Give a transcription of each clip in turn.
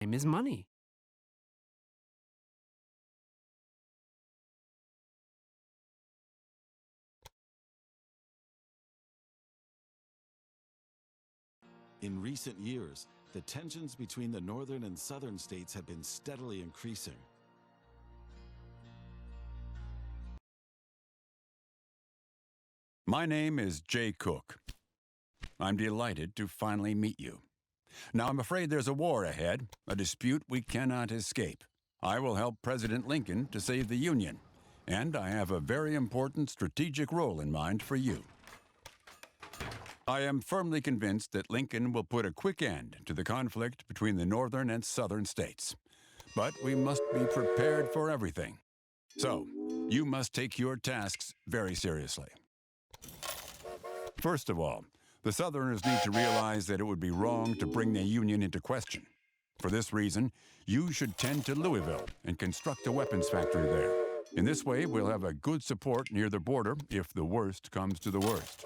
Time is money. In recent years, the tensions between the northern and southern states have been steadily increasing. My name is Jay Cook. I'm delighted to finally meet you. Now, I'm afraid there's a war ahead, a dispute we cannot escape. I will help President Lincoln to save the Union, and I have a very important strategic role in mind for you. I am firmly convinced that Lincoln will put a quick end to the conflict between the northern and southern states. But we must be prepared for everything. So, you must take your tasks very seriously. First of all, the Southerners need to realize that it would be wrong to bring the Union into question. For this reason, you should tend to Louisville and construct a weapons factory there. In this way, we'll have a good support near the border if the worst comes to the worst.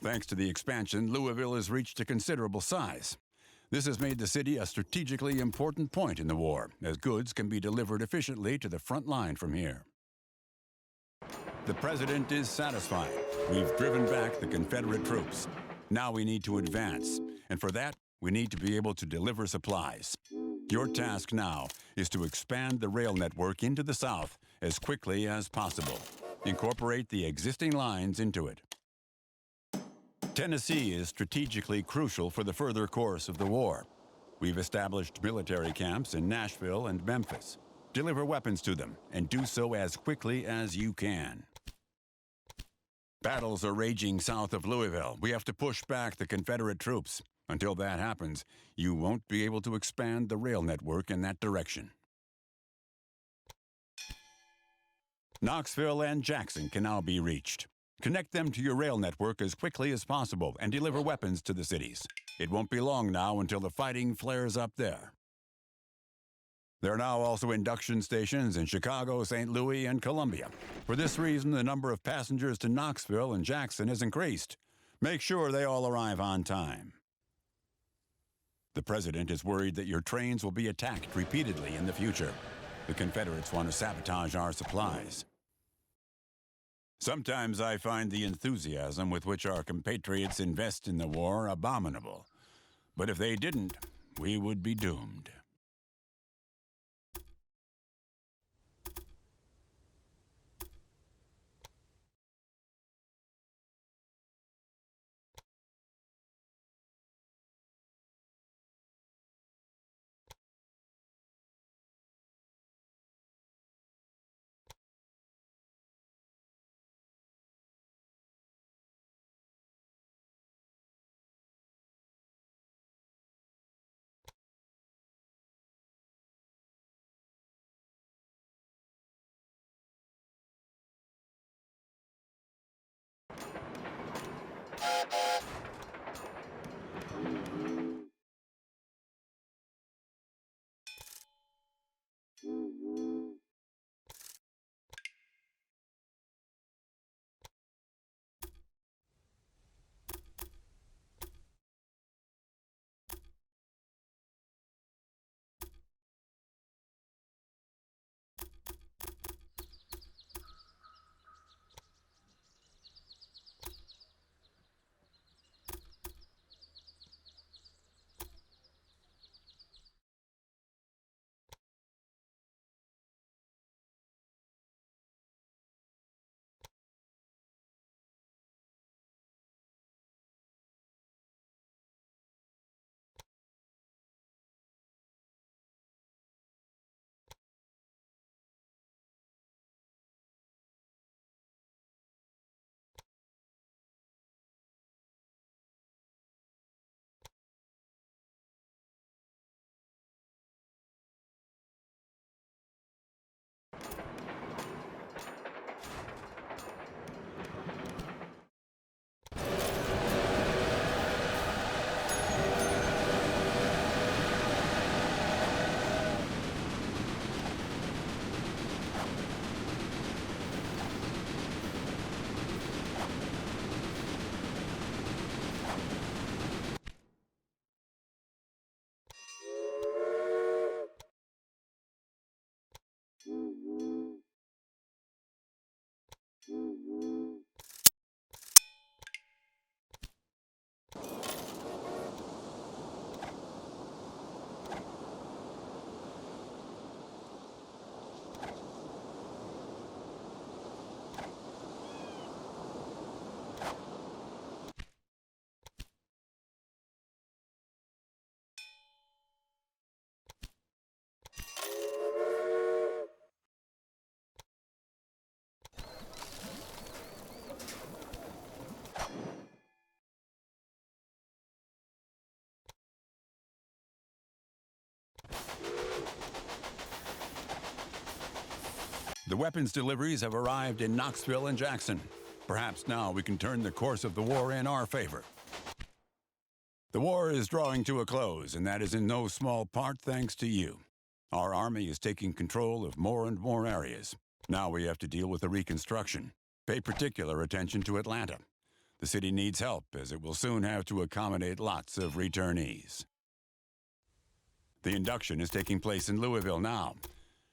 Thanks to the expansion, Louisville has reached a considerable size. This has made the city a strategically important point in the war, as goods can be delivered efficiently to the front line from here. The President is satisfied. We've driven back the Confederate troops. Now we need to advance, and for that, we need to be able to deliver supplies. Your task now is to expand the rail network into the south as quickly as possible. Incorporate the existing lines into it. Tennessee is strategically crucial for the further course of the war. We've established military camps in Nashville and Memphis. Deliver weapons to them, and do so as quickly as you can. Battles are raging south of Louisville. We have to push back the Confederate troops. Until that happens, you won't be able to expand the rail network in that direction. Knoxville and Jackson can now be reached. Connect them to your rail network as quickly as possible and deliver weapons to the cities. It won't be long now until the fighting flares up there. There are now also induction stations in Chicago, St. Louis, and Columbia. For this reason, the number of passengers to Knoxville and Jackson has increased. Make sure they all arrive on time. The President is worried that your trains will be attacked repeatedly in the future. The Confederates want to sabotage our supplies. Sometimes I find the enthusiasm with which our compatriots invest in the war abominable. But if they didn't, we would be doomed. The weapons deliveries have arrived in Knoxville and Jackson. Perhaps now we can turn the course of the war in our favor. The war is drawing to a close, and that is in no small part thanks to you. Our army is taking control of more and more areas. Now we have to deal with the reconstruction. Pay particular attention to Atlanta. The city needs help, as it will soon have to accommodate lots of returnees. The induction is taking place in Louisville now.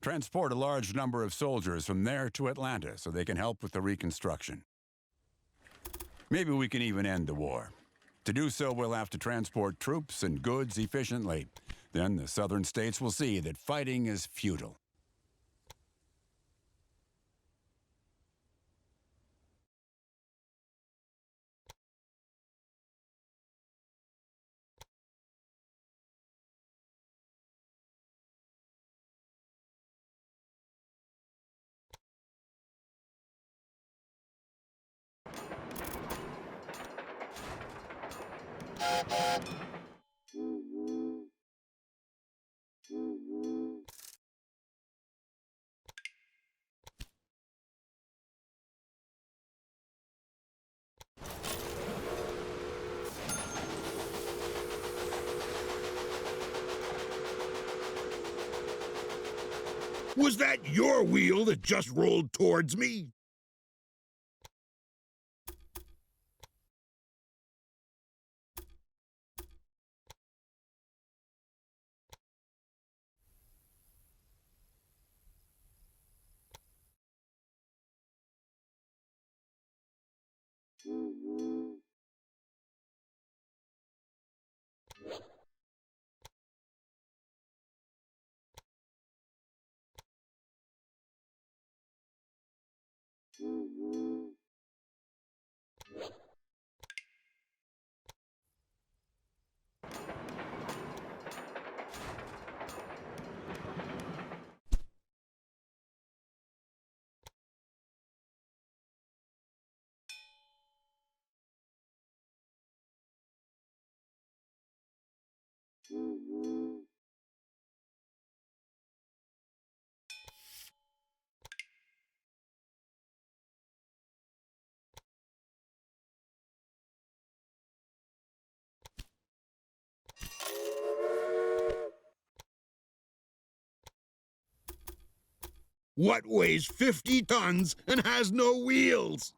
Transport a large number of soldiers from there to Atlanta so they can help with the reconstruction. Maybe we can even end the war. To do so, we'll have to transport troops and goods efficiently. Then the southern states will see that fighting is futile. Was that your wheel that just rolled towards me? What weighs 50 tons and has no wheels?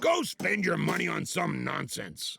Go spend your money on some nonsense.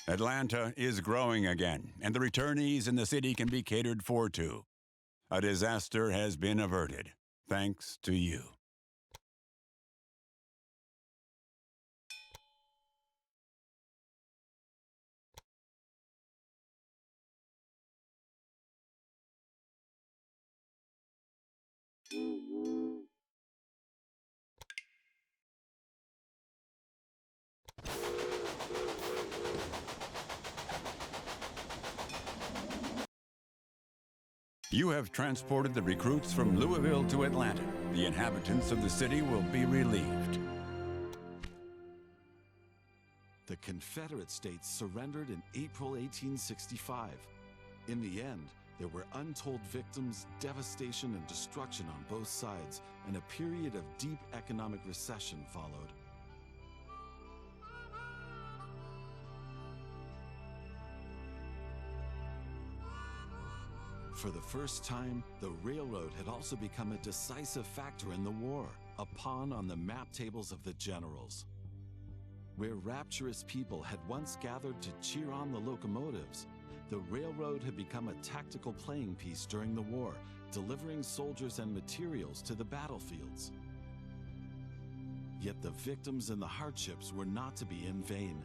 Atlanta is growing again, and the returnees in the city can be catered for too. A disaster has been averted, thanks to you. You have transported the recruits from Louisville to Atlanta. The inhabitants of the city will be relieved. The Confederate States surrendered in April 1865. In the end, there were untold victims, devastation, and destruction on both sides, and a period of deep economic recession followed. For the first time, the railroad had also become a decisive factor in the war, a pawn on the map tables of the generals. Where rapturous people had once gathered to cheer on the locomotives, the railroad had become a tactical playing piece during the war, delivering soldiers and materials to the battlefields. Yet the victims and the hardships were not to be in vain.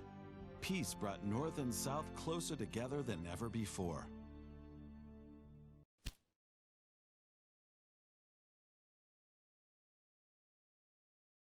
Peace brought North and South closer together than ever before.